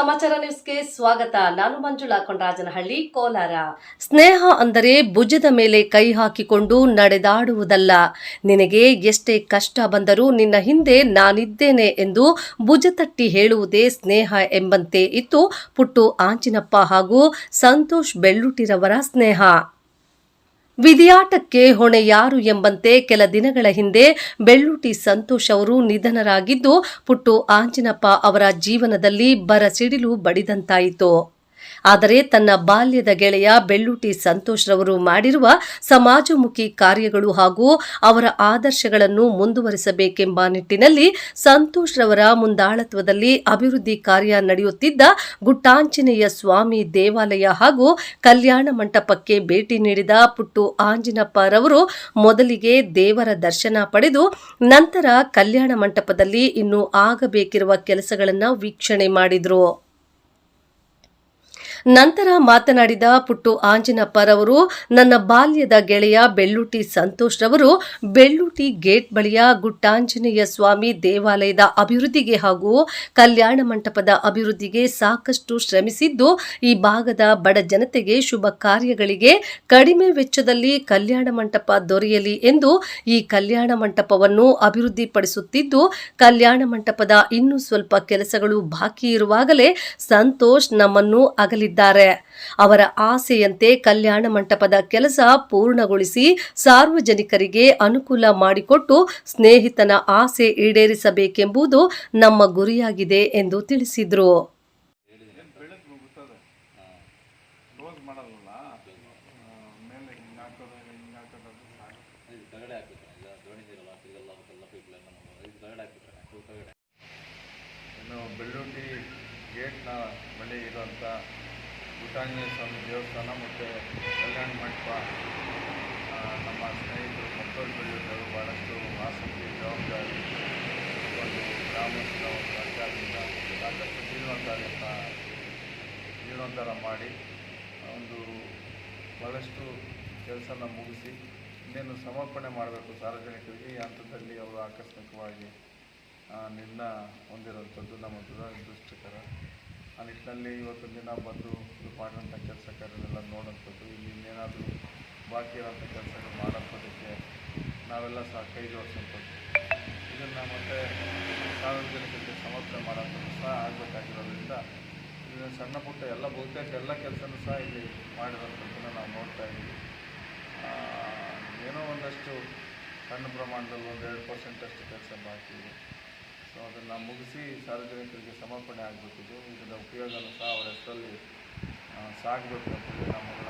ಸಮಾಚಾರ ನ್ಯೂಸ್ಗೆ ಸ್ವಾಗತ. ನಾನು ಮಂಜುಳಾ ಕೊಂಡರಾಜನಹಳ್ಳಿ, ಕೋಲಾರ. ಸ್ನೇಹ ಅಂದರೆ ಭುಜದ ಮೇಲೆ ಕೈ ಹಾಕಿಕೊಂಡು ನಡೆದಾಡುವುದಲ್ಲ. ನಿನಗೆ ಎಷ್ಟೇ ಕಷ್ಟ ಬಂದರೂ ನಿನ್ನ ಹಿಂದೆ ನಾನಿದ್ದೇನೆ ಎಂದು ಭುಜ ತಟ್ಟಿ ಹೇಳುವುದೇ ಸ್ನೇಹ ಎಂಬಂತೆ ಇತ್ತು ಪುಟ್ಟು ಆಂಜಿನಪ್ಪ ಹಾಗೂ ಸಂತೋಷ್ ಬೆಳ್ಳೂಟಿರವರ ಸ್ನೇಹ. ವಿಧಿಯಾಟಕ್ಕೆ ಹೊಣೆ ಯಾರು ಎಂಬಂತೆ ಕೆಲ ದಿನಗಳ ಹಿಂದೆ ಬೆಳ್ಳೂಟಿ ಸಂತೋಷ್ ಅವರು ನಿಧನರಾಗಿದ್ದು ಪುಟ್ಟು ಆಂಜಿನಪ್ಪ ಅವರ ಜೀವನದಲ್ಲಿ ಬರಸಿಡಿಲು ಬಡಿದಂತಾಯಿತು. ಆದರೆ ತನ್ನ ಬಾಲ್ಯದ ಗೆಳೆಯ ಬೆಳ್ಳೂಟಿ ಸಂತೋಷ್ ರವರು ಮಾಡಿರುವ ಸಮಾಜಮುಖಿ ಕಾರ್ಯಗಳು ಹಾಗೂ ಅವರ ಆದರ್ಶಗಳನ್ನು ಮುಂದುವರಿಸಬೇಕೆಂಬ ನಿಟ್ಟಿನಲ್ಲಿ ಸಂತೋಷ್ ರವರ ಮುಂದಾಳತ್ವದಲ್ಲಿ ಅಭಿವೃದ್ಧಿ ಕಾರ್ಯ ನಡೆಯುತ್ತಿದ್ದ ಗುಟ್ಟಾಂಜನೇಯ ಸ್ವಾಮಿ ದೇವಾಲಯ ಹಾಗೂ ಕಲ್ಯಾಣ ಮಂಟಪಕ್ಕೆ ಭೇಟಿ ನೀಡಿದ ಪುಟ್ಟು ಆಂಜಿನಪ್ಪ ರವರು ಮೊದಲಿಗೆ ದೇವರ ದರ್ಶನ ಪಡೆದು ನಂತರ ಕಲ್ಯಾಣ ಮಂಟಪದಲ್ಲಿ ಇನ್ನು ಆಗಬೇಕಿರುವ ಕೆಲಸಗಳನ್ನು ವೀಕ್ಷಣೆ ಮಾಡಿದರು. ನಂತರ ಮಾತನಾಡಿದ ಪುಟ್ಟು ಆಂಜಿನಪ್ಪರವರು, ನನ್ನ ಬಾಲ್ಯದ ಗೆಳೆಯ ಬೆಳ್ಳೂಟಿ ಸಂತೋಷ್ ರವರು ಬೆಳ್ಳೂಟಿ ಗೇಟ್ ಬಳಿಯ ಗುಟ್ಟಾಂಜನೇಯ ಸ್ವಾಮಿ ದೇವಾಲಯದ ಅಭಿವೃದ್ಧಿಗೆ ಹಾಗೂ ಕಲ್ಯಾಣ ಮಂಟಪದ ಅಭಿವೃದ್ಧಿಗೆ ಸಾಕಷ್ಟು ಶ್ರಮಿಸಿದ್ದು ಈ ಭಾಗದ ಬಡ ಜನತೆಗೆ ಶುಭ ಕಾರ್ಯಗಳಿಗೆ ಕಡಿಮೆ ವೆಚ್ಚದಲ್ಲಿ ಕಲ್ಯಾಣ ಮಂಟಪ ದೊರೆಯಲಿ ಎಂದು ಈ ಕಲ್ಯಾಣ ಮಂಟಪವನ್ನು ಅಭಿವೃದ್ಧಿಪಡಿಸುತ್ತಿದ್ದು ಕಲ್ಯಾಣ ಮಂಟಪದ ಇನ್ನೂ ಸ್ವಲ್ಪ ಕೆಲಸಗಳು ಬಾಕಿ ಇರುವಾಗಲೇ ಸಂತೋಷ್ ನಮ್ಮನ್ನು ಅಗಲಿದ್ದಾರೆ. ಅವರ ಆಸೆಯಂತೆ ಕಲ್ಯಾಣ ಮಂಟಪದ ಕೆಲಸ ಪೂರ್ಣಗೊಳಿಸಿ ಸಾರ್ವಜನಿಕರಿಗೆ ಅನುಕೂಲ ಮಾಡಿಕೊಟ್ಟು ಸ್ನೇಹಿತನ ಆಸೆ ಈಡೇರಿಸಬೇಕೆಂಬುದು ನಮ್ಮ ಗುರಿಯಾಗಿದೆ ಎಂದು ತಿಳಿಸಿದರು. ಬೆಳ್ಳೂಟಿ ಗೇಟ್ನ ಬಳಿ ಇರುವಂಥ ಗುಟ್ಟಾಂಜನೇಯ ಸ್ವಾಮಿ ದೇವಸ್ಥಾನ ಮತ್ತು ಕಲ್ಯಾಣ ಮಂಟಪ ನಮ್ಮ ಸ್ನೇಹಿತರು ಸಂತೋಷ್ ಬೆಳ್ಳೂಟಿ ಅವರು ಭಾಳಷ್ಟು ಆಸಕ್ತಿ, ಜವಾಬ್ದಾರಿ ಒಂದು ಗ್ರಾಮಸ್ಥರ ಒಂದು ಸರ್ಕಾರದಿಂದ ಸಾಕಷ್ಟು ಜೀರ್ಣೋದ್ಧಾರ ಮಾಡಿ ಒಂದು ಭಾಳಷ್ಟು ಕೆಲಸನ ಮುಗಿಸಿ ಇನ್ನೇನು ಸಮರ್ಪಣೆ ಮಾಡಬೇಕು ಸಾರ್ವಜನಿಕರಿಗೆ. ಈ ಹಂತದಲ್ಲಿ ಅವರು ಆಕಸ್ಮಿಕವಾಗಿ ನಿನ್ನ ಹೊಂದಿರುವಂಥದ್ದು ನಮ್ಮ ದುರದೃಷ್ಟಕರ. ಆ ನಿಟ್ಟಿನಲ್ಲಿ ಇವತ್ತೊಂದು ದಿನ ಬಂದು ಇದು ಮಾಡುವಂಥ ಕೆಲಸ ಕಾರ್ಯಗಳೆಲ್ಲ ನೋಡೋಂಥದ್ದು, ಇಲ್ಲಿ ಇನ್ನೇನಾದರೂ ಬಾಕಿ ಇರೋಂಥ ಕೆಲಸಗಳು ಮಾಡೋಂಥದ್ದಕ್ಕೆ ನಾವೆಲ್ಲ ಸಹ ಕೈ ಜೋಡಿಸೋಂಥದ್ದು, ಇದನ್ನು ಮತ್ತು ಸಾರ್ವಜನಿಕರಿಗೆ ಸಮರ್ಪಣೆ ಮಾಡೋಂಥದ್ದು ಸಹ ಆಗಬೇಕಾಗಿರೋದ್ರಿಂದ ಇದನ್ನು ಸಣ್ಣ ಪುಟ್ಟ ಎಲ್ಲ ಬಹುತೇಕ ಎಲ್ಲ ಕೆಲಸನೂ ಸಹ ಇಲ್ಲಿ ಮಾಡಿರೋಂಥದ್ದನ್ನು ನಾವು ನೋಡ್ತಾ ಇದ್ದೀವಿ. ಏನೋ ಒಂದಷ್ಟು ಸಣ್ಣ ಪ್ರಮಾಣದಲ್ಲಿ 1-2% ಅಷ್ಟು ಕೆಲಸ ಬಾಕಿ ಇದೆ. ಸೊ ಅದನ್ನು ಮುಗಿಸಿ ಸಾರ್ವಜನಿಕರಿಗೆ ಸಮರ್ಪಣೆ ಆಗಬೇಕಿದ್ದು, ಇದರ ಉಪಯೋಗನೂ ಸಹ ಅವರ ಹೆಸರಲ್ಲಿ ಸಾಗಬೇಕು ಅಂತೇಳಿ ನಮ್ಮಗಳ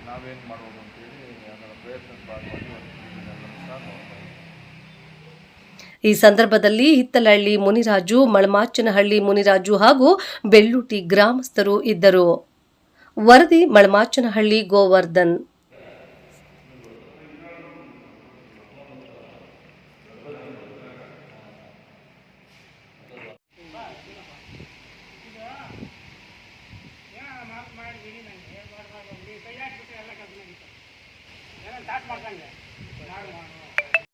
ನಾವೇನು ಮಾಡ್ಬೋದು ಅಂತೇಳಿ ಅದರ ಪ್ರಯತ್ನದ ಭಾಗವಾಗಿ ಇದನ್ನೆಲ್ಲವೂ ಸಹ ನೋಡ್ತಾ ಇದ್ದೀವಿ. ಈ ಸಂದರ್ಭದಲ್ಲಿ ಹಿತ್ತಲಹಳ್ಳಿ ಮುನಿರಾಜು, ಮಳಮಾಚನಹಳ್ಳಿ ಮುನಿರಾಜು ಹಾಗೂ ಬೆಳ್ಳೂಟಿ ಗ್ರಾಮಸ್ಥರು ಇದ್ದರು. ವರದಿ ಮಳಮಾಚನಹಳ್ಳಿ ಗೋವರ್ಧನ್.